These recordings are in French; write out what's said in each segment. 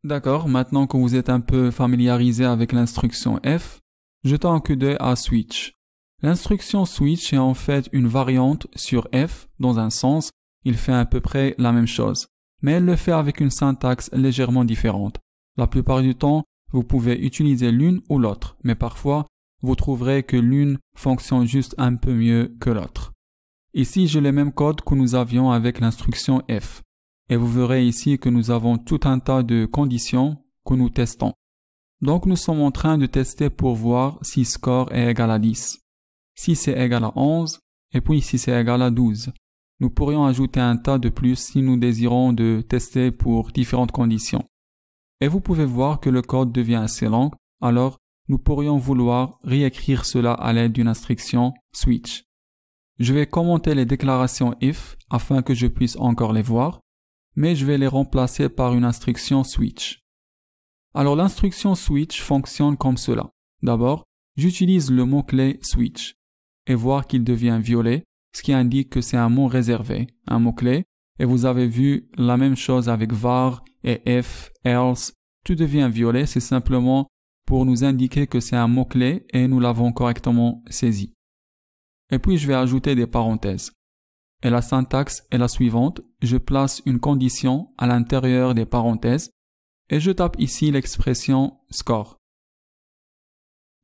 D'accord, maintenant que vous êtes un peu familiarisé avec l'instruction F, jetons un coup d'œil à switch. L'instruction switch est en fait une variante sur F, dans un sens, il fait à peu près la même chose, mais elle le fait avec une syntaxe légèrement différente. La plupart du temps, vous pouvez utiliser l'une ou l'autre, mais parfois, vous trouverez que l'une fonctionne juste un peu mieux que l'autre. Ici, j'ai le même code que nous avions avec l'instruction F. Et vous verrez ici que nous avons tout un tas de conditions que nous testons. Donc, nous sommes en train de tester pour voir si score est égal à 10. Si c'est égal à 11, et puis si c'est égal à 12. Nous pourrions ajouter un tas de plus si nous désirons de tester pour différentes conditions. Et vous pouvez voir que le code devient assez long, alors nous pourrions vouloir réécrire cela à l'aide d'une instruction switch. Je vais commenter les déclarations if afin que je puisse encore les voir, mais je vais les remplacer par une instruction switch. Alors l'instruction switch fonctionne comme cela. D'abord, j'utilise le mot-clé switch et voir qu'il devient violet, ce qui indique que c'est un mot réservé, un mot-clé, et vous avez vu la même chose avec var et if, else, tout devient violet, c'est simplement pour nous indiquer que c'est un mot-clé et nous l'avons correctement saisi. Et puis je vais ajouter des parenthèses. Et la syntaxe est la suivante, je place une condition à l'intérieur des parenthèses et je tape ici l'expression score.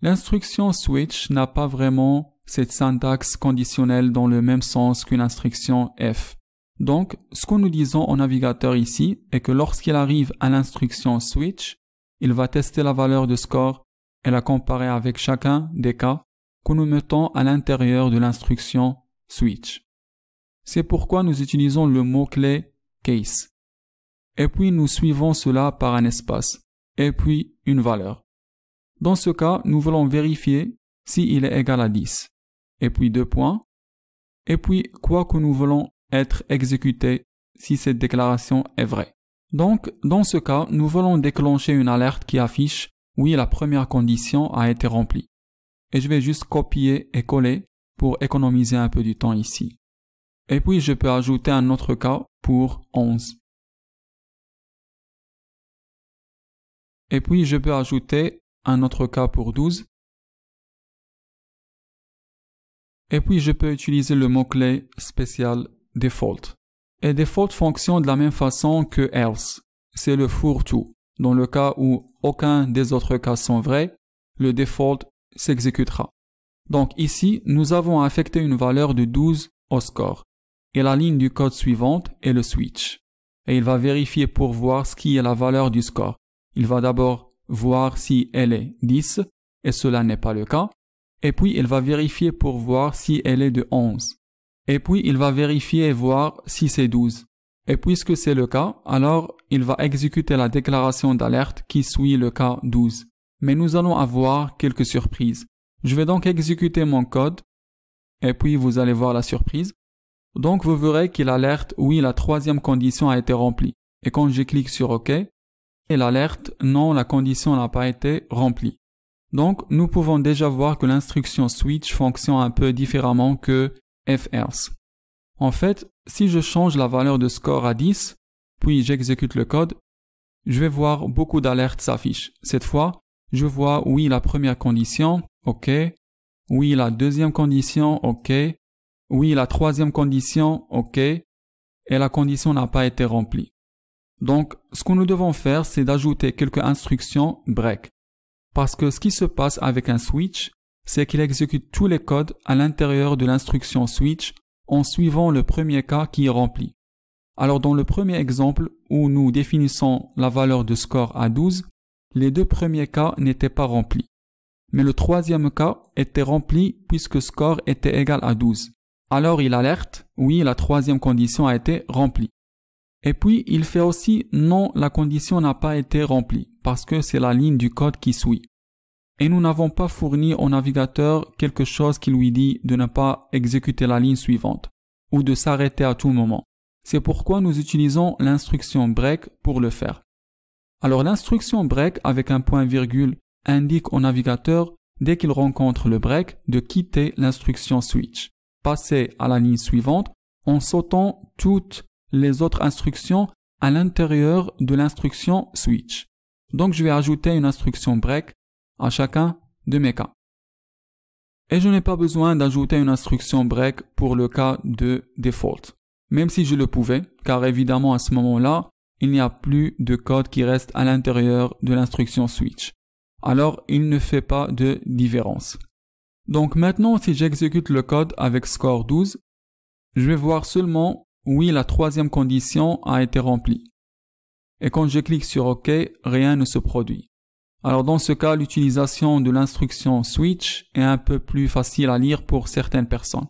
L'instruction switch n'a pas vraiment cette syntaxe conditionnelle dans le même sens qu'une instruction F. Donc, ce que nous disons au navigateur ici est que lorsqu'il arrive à l'instruction switch, il va tester la valeur de score et la comparer avec chacun des cas que nous mettons à l'intérieur de l'instruction switch. C'est pourquoi nous utilisons le mot-clé case. Et puis nous suivons cela par un espace, et puis une valeur. Dans ce cas, nous voulons vérifier s'il est égal à 10, et puis 2 points, et puis quoi que nous voulons être exécuté si cette déclaration est vraie. Donc, dans ce cas, nous voulons déclencher une alerte qui affiche « Oui, la première condition a été remplie ». Et je vais juste copier et coller pour économiser un peu du temps ici. Et puis, je peux ajouter un autre cas pour 11. Et puis, je peux ajouter un autre cas pour 12. Et puis, je peux utiliser le mot-clé spécial default. Et default fonctionne de la même façon que else. C'est le fourre-tout. Dans le cas où aucun des autres cas sont vrais, le default s'exécutera. Donc ici, nous avons affecté une valeur de 12 au score. Et la ligne du code suivante est le switch. Et il va vérifier pour voir ce qui est la valeur du score. Il va d'abord voir si elle est 10, et cela n'est pas le cas. Et puis, il va vérifier pour voir si elle est de 11. Et puis, il va vérifier et voir si c'est 12. Et puisque c'est le cas, alors il va exécuter la déclaration d'alerte qui suit le cas 12. Mais nous allons avoir quelques surprises. Je vais donc exécuter mon code, et puis vous allez voir la surprise. Donc vous verrez qu'il alerte « Oui, la troisième condition a été remplie ». Et quand je clique sur OK, il alerte « Non, la condition n'a pas été remplie ». Donc nous pouvons déjà voir que l'instruction switch fonctionne un peu différemment que if-else. En fait, si je change la valeur de score à 10, puis j'exécute le code, je vais voir beaucoup d'alertes s'affichent. Cette fois, je vois « Oui, la première condition », OK. « Oui, la deuxième condition », OK. « Oui, la troisième condition », OK. Et la condition n'a pas été remplie. Donc, ce que nous devons faire, c'est d'ajouter quelques instructions break. Parce que ce qui se passe avec un switch, c'est qu'il exécute tous les codes à l'intérieur de l'instruction switch en suivant le premier cas qui est rempli. Alors dans le premier exemple où nous définissons la valeur de score à 12, les deux premiers cas n'étaient pas remplis. Mais le troisième cas était rempli puisque score était égal à 12. Alors il alerte, oui, la troisième condition a été remplie. Et puis il fait aussi, non, la condition n'a pas été remplie, parce que c'est la ligne du code qui suit. Et nous n'avons pas fourni au navigateur quelque chose qui lui dit de ne pas exécuter la ligne suivante, ou de s'arrêter à tout moment. C'est pourquoi nous utilisons l'instruction break pour le faire. Alors l'instruction break avec un point-virgule indique au navigateur, dès qu'il rencontre le break, de quitter l'instruction switch, passer à la ligne suivante en sautant toutes les autres instructions à l'intérieur de l'instruction switch. Donc je vais ajouter une instruction break à chacun de mes cas. Et je n'ai pas besoin d'ajouter une instruction break pour le cas de default, même si je le pouvais, car évidemment à ce moment-là, il n'y a plus de code qui reste à l'intérieur de l'instruction switch. Alors il ne fait pas de différence. Donc maintenant, si j'exécute le code avec score 12, je vais voir seulement oui, la troisième condition a été remplie. Et quand je clique sur OK, rien ne se produit. Alors dans ce cas, l'utilisation de l'instruction switch est un peu plus facile à lire pour certaines personnes.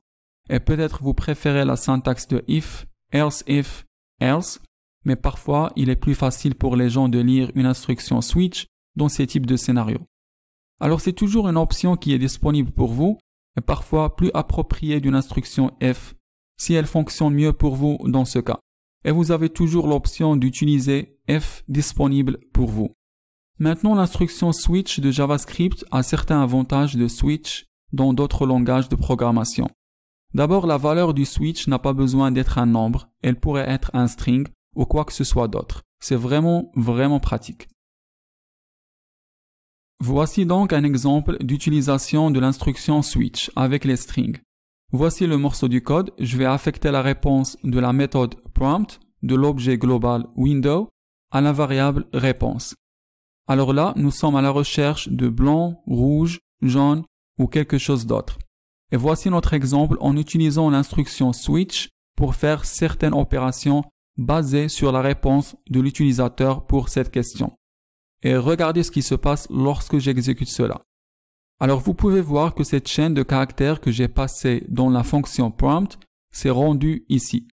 Et peut-être vous préférez la syntaxe de if, else, mais parfois il est plus facile pour les gens de lire une instruction switch dans ces types de scénarios. Alors c'est toujours une option qui est disponible pour vous et parfois plus appropriée d'une instruction if si elle fonctionne mieux pour vous dans ce cas. Et vous avez toujours l'option d'utiliser if disponible pour vous. Maintenant, l'instruction switch de JavaScript a certains avantages de switch dans d'autres langages de programmation. D'abord, la valeur du switch n'a pas besoin d'être un nombre, elle pourrait être un string ou quoi que ce soit d'autre. C'est vraiment pratique. Voici donc un exemple d'utilisation de l'instruction switch avec les strings. Voici le morceau du code. Je vais affecter la réponse de la méthode prompt de l'objet global window à la variable réponse. Alors là, nous sommes à la recherche de blanc, rouge, jaune ou quelque chose d'autre. Et voici notre exemple en utilisant l'instruction switch pour faire certaines opérations basées sur la réponse de l'utilisateur pour cette question. Et regardez ce qui se passe lorsque j'exécute cela. Alors vous pouvez voir que cette chaîne de caractères que j'ai passée dans la fonction prompt s'est rendue ici.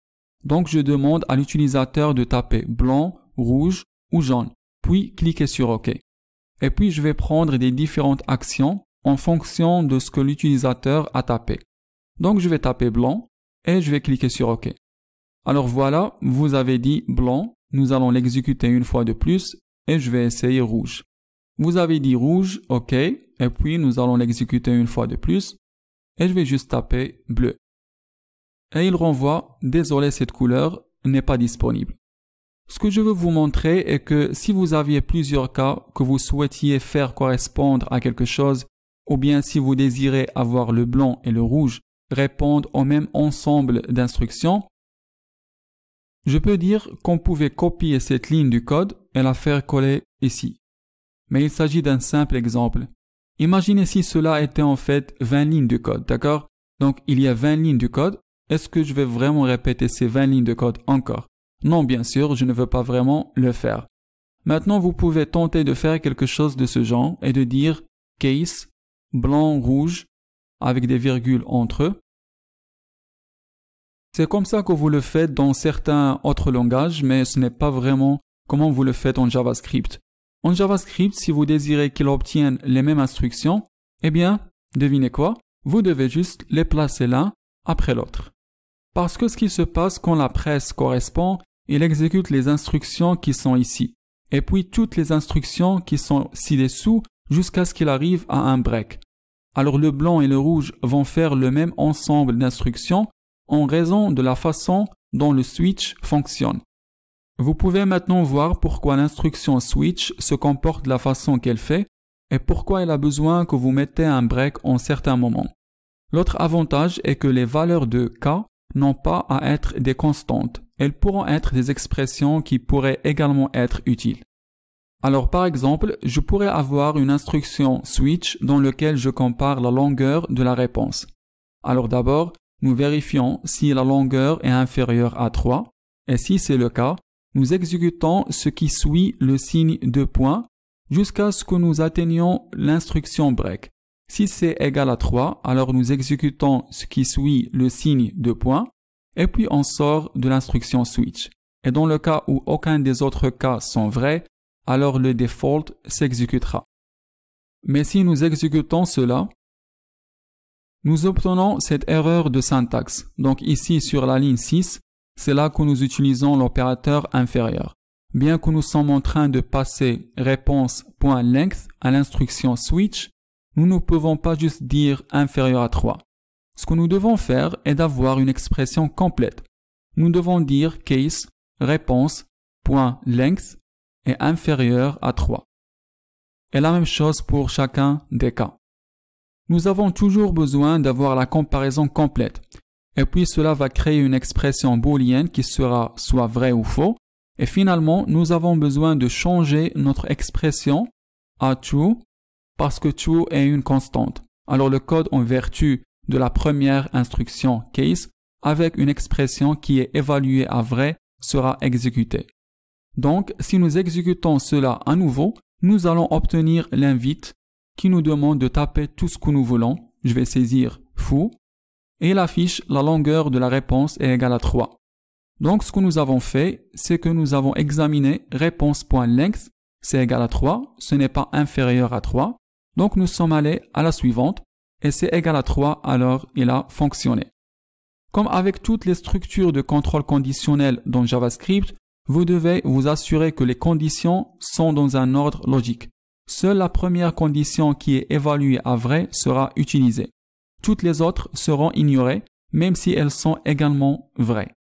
Donc je demande à l'utilisateur de taper blanc, rouge ou jaune, puis cliquer sur OK. Et puis je vais prendre des différentes actions en fonction de ce que l'utilisateur a tapé. Donc je vais taper blanc et je vais cliquer sur OK. Alors voilà, vous avez dit blanc, nous allons l'exécuter une fois de plus et je vais essayer rouge. Vous avez dit rouge, OK, et puis nous allons l'exécuter une fois de plus et je vais juste taper bleu. Et il renvoie « Désolé, cette couleur n'est pas disponible ». Ce que je veux vous montrer est que si vous aviez plusieurs cas que vous souhaitiez faire correspondre à quelque chose, ou bien si vous désirez avoir le blanc et le rouge répondre au même ensemble d'instructions, je peux dire qu'on pouvait copier cette ligne du code et la faire coller ici. Mais il s'agit d'un simple exemple. Imaginez si cela était en fait 20 lignes de code, d'accord? Donc il y a 20 lignes de code. Est-ce que je vais vraiment répéter ces 20 lignes de code encore? Non, bien sûr, je ne veux pas vraiment le faire. Maintenant, vous pouvez tenter de faire quelque chose de ce genre et de dire case, blanc, rouge, avec des virgules entre eux. C'est comme ça que vous le faites dans certains autres langages, mais ce n'est pas vraiment comment vous le faites en JavaScript. En JavaScript, si vous désirez qu'il obtienne les mêmes instructions, eh bien, devinez quoi? Vous devez juste les placer l'un après l'autre. Parce que ce qui se passe quand la presse correspond, il exécute les instructions qui sont ici, et puis toutes les instructions qui sont ci-dessous jusqu'à ce qu'il arrive à un break. Alors le blanc et le rouge vont faire le même ensemble d'instructions en raison de la façon dont le switch fonctionne. Vous pouvez maintenant voir pourquoi l'instruction switch se comporte de la façon qu'elle fait et pourquoi elle a besoin que vous mettez un break en certains moments. L'autre avantage est que les valeurs de K n'ont pas à être des constantes. Elles pourront être des expressions qui pourraient également être utiles. Alors par exemple, je pourrais avoir une instruction switch dans laquelle je compare la longueur de la réponse. Alors d'abord, nous vérifions si la longueur est inférieure à 3 et si c'est le cas, nous exécutons ce qui suit le signe de point jusqu'à ce que nous atteignions l'instruction break. Si c'est égal à 3, alors nous exécutons ce qui suit le signe de point et puis on sort de l'instruction switch. Et dans le cas où aucun des autres cas sont vrais, alors le default s'exécutera. Mais si nous exécutons cela, nous obtenons cette erreur de syntaxe. Donc ici sur la ligne 6, c'est là que nous utilisons l'opérateur inférieur. Bien que nous sommes en train de passer réponse.length à l'instruction switch, nous ne pouvons pas juste dire inférieur à 3. Ce que nous devons faire est d'avoir une expression complète. Nous devons dire case, réponse, .length est inférieur à 3. Et la même chose pour chacun des cas. Nous avons toujours besoin d'avoir la comparaison complète. Et puis cela va créer une expression booléenne qui sera soit vrai ou faux. Et finalement, nous avons besoin de changer notre expression à true parce que true est une constante. Alors le code en vertu de la première instruction case avec une expression qui est évaluée à vrai sera exécutée. Donc, si nous exécutons cela à nouveau, nous allons obtenir l'invite qui nous demande de taper tout ce que nous voulons. Je vais saisir foo et il affiche la longueur de la réponse est égale à 3. Donc, ce que nous avons fait, c'est que nous avons examiné réponse.length, c'est égal à 3, ce n'est pas inférieur à 3. Donc, nous sommes allés à la suivante et c'est égal à 3, alors il a fonctionné. Comme avec toutes les structures de contrôle conditionnel dans JavaScript, vous devez vous assurer que les conditions sont dans un ordre logique. Seule la première condition qui est évaluée à vrai sera utilisée. Toutes les autres seront ignorées, même si elles sont également vraies.